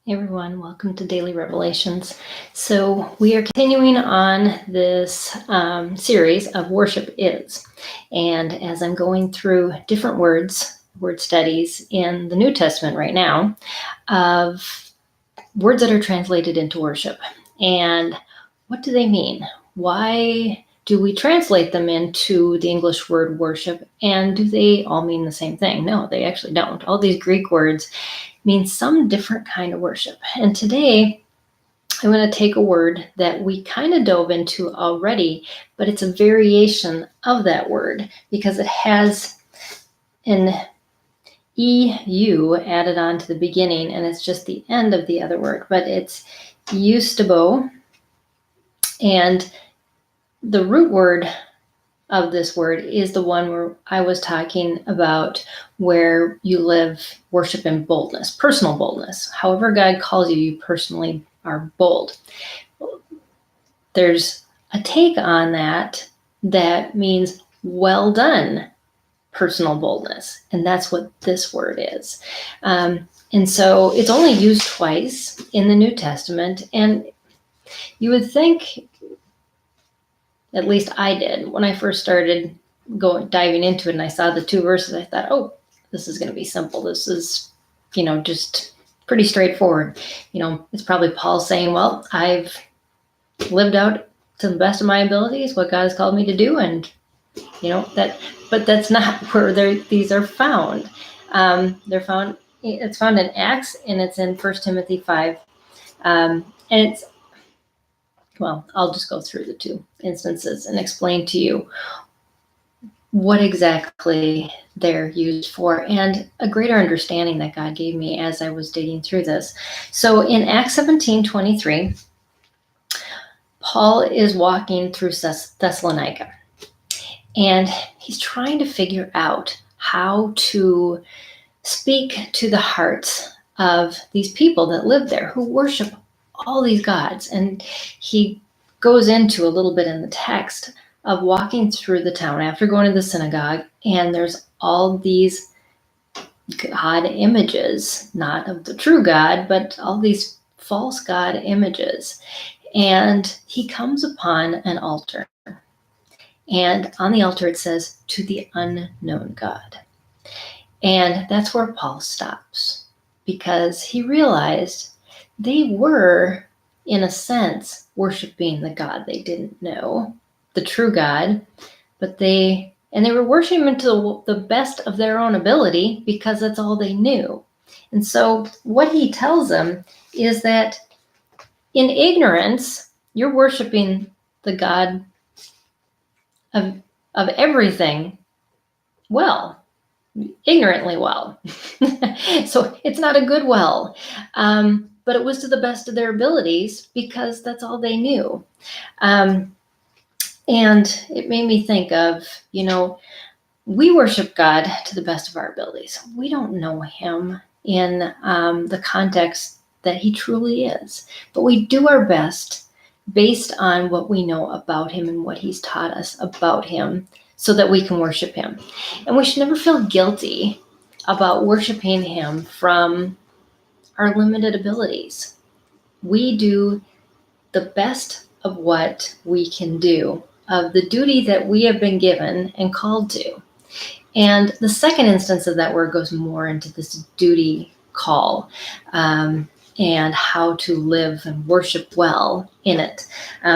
Hey everyone, welcome to Daily Revelations. So we are continuing on this series of Worship Is. And as I'm going through different word studies in the New Testament right now, of words that are translated into worship. And what do they mean? Why do we translate them into the English word worship? And do they all mean the same thing? No, they actually don't. All these Greek words means some different kind of worship. And today, I'm going to take a word that we kind of dove into already, but it's a variation of that word because it has an EU added on to the beginning, and it's just the end of the other word, but it's eusebeo. And the root word of this word is the one where I was talking about, where you live worship in boldness, personal boldness. However God calls you, you personally are bold. There's a take on that means well done personal boldness, and that's what this word is. And so it's only used twice in the New Testament, and you would think, at least I did, when I first started diving into it and I saw the two verses, I thought, oh, this is going to be simple. This is, just pretty straightforward. It's probably Paul saying, well, I've lived out to the best of my abilities what God has called me to do, and but that's not where these are found. It's found in Acts, and it's in 1 Timothy 5. And it's, well, I'll just go through the two instances and explain to you what exactly they're used for, and a greater understanding that God gave me as I was digging through this. So in Acts 17:23, Paul is walking through Thessalonica, and he's trying to figure out how to speak to the hearts of these people that live there who worship all these gods. And he goes into a little bit in the text of walking through the town after going to the synagogue, and there's all these God images, not of the true God, but all these false God images. And he comes upon an altar, and on the altar it says, "To the unknown God." And that's where Paul stops, because he realized they were, in a sense, worshiping the God they didn't know, the true God, but they were worshiping him to the best of their own ability because that's all they knew. And so what he tells them is that in ignorance, you're worshiping the God of everything ignorantly well. So it's not a good well, but it was to the best of their abilities because that's all they knew. And it made me think of, we worship God to the best of our abilities. We don't know him in the context that he truly is, but we do our best based on what we know about him and what he's taught us about him, so that we can worship him. And we should never feel guilty about worshiping him from our limited abilities. We do the best of what we can do, of the duty that we have been given and called to. And the second instance of that word goes more into this duty call, and how to live and worship well in it,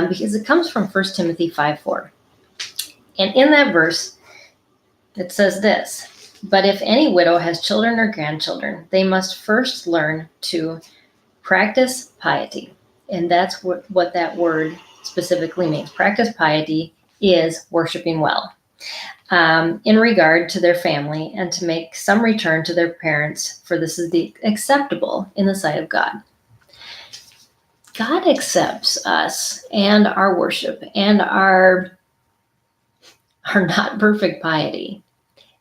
because it comes from 1 Timothy 5:4. And in that verse, it says this: "But if any widow has children or grandchildren, they must first learn to practice piety." And that's what that word specifically means. Practice piety is worshiping well, in regard to their family, and to make some return to their parents, for this is the acceptable in the sight of God. God accepts us and our worship and our not perfect piety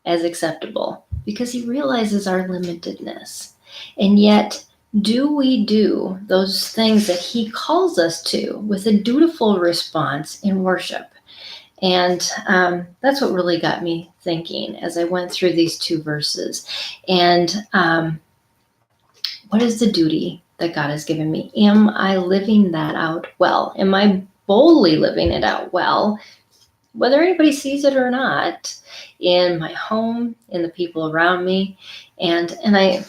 as acceptable, because he realizes our limitedness. And yet, do we do those things that he calls us to with a dutiful response in worship? And that's what really got me thinking as I went through these two verses. And what is the duty that God has given me? Am I living that out well? Am I boldly living it out well, whether anybody sees it or not, in my home, in the people around me? And I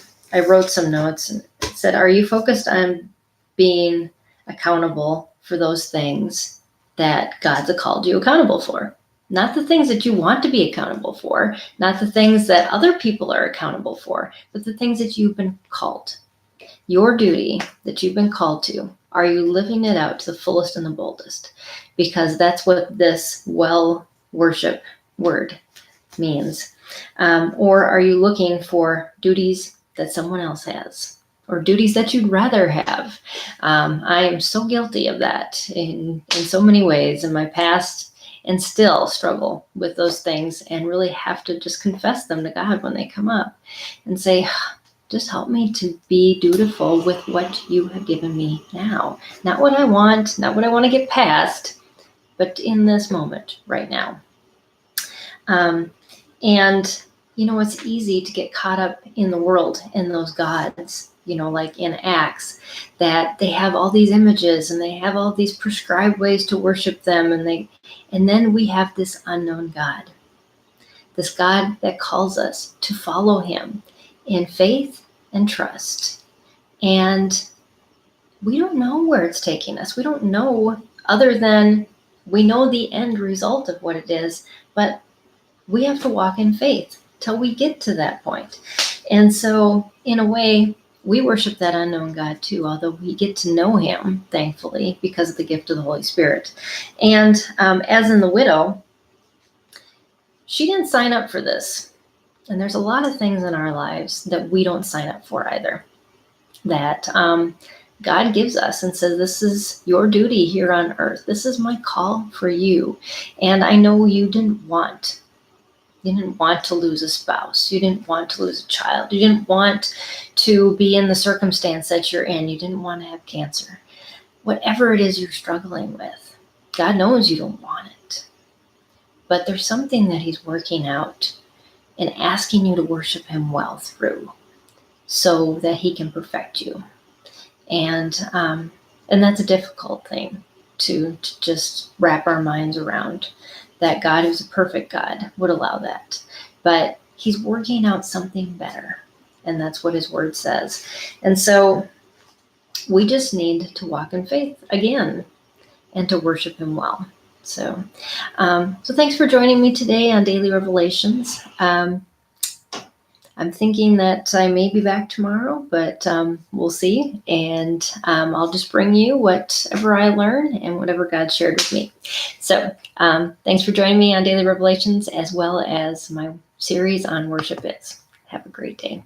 wrote some notes and said, are you focused on being accountable for those things that God's called you accountable for? Not the things that you want to be accountable for, not the things that other people are accountable for, but the things that you've been called. Your duty that you've been called to. Are you living it out to the fullest and the boldest? Because that's what this well worship word means. Or are you looking for duties that someone else has, or duties that you'd rather have? I am so guilty of that in so many ways in my past, and still struggle with those things, and really have to just confess them to God when they come up and say, just help me to be dutiful with what you have given me now. Not what I want, not what I want to get past, but in this moment right now. And, it's easy to get caught up in the world, in those gods, like in Acts, that they have all these images and they have all these prescribed ways to worship them. And then we have this unknown God, this God that calls us to follow him in faith and trust. And we don't know where it's taking us. We don't know, other than we know the end result of what it is, but we have to walk in faith till we get to that point. And so, in a way, we worship that unknown God too, although we get to know him, thankfully, because of the gift of the Holy Spirit. And as in the widow, she didn't sign up for this. And there's a lot of things in our lives that we don't sign up for either, that God gives us and says, this is your duty here on earth. This is my call for you. And I know you didn't want to lose a spouse. You didn't want to lose a child. You didn't want to be in the circumstance that you're in. You didn't want to have cancer. Whatever it is you're struggling with, God knows you don't want it. But there's something that he's working out and asking you to worship him well through, so that he can perfect you. And that's a difficult thing to just wrap our minds around, that God, who's a perfect God, would allow that. But he's working out something better, and that's what his word says. And so we just need to walk in faith again and to worship him well. So thanks for joining me today on Daily Revelations. I'm thinking that I may be back tomorrow, but we'll see. And I'll just bring you whatever I learn and whatever God shared with me. So thanks for joining me on Daily Revelations, as well as my series on Worship Is. Have a great day.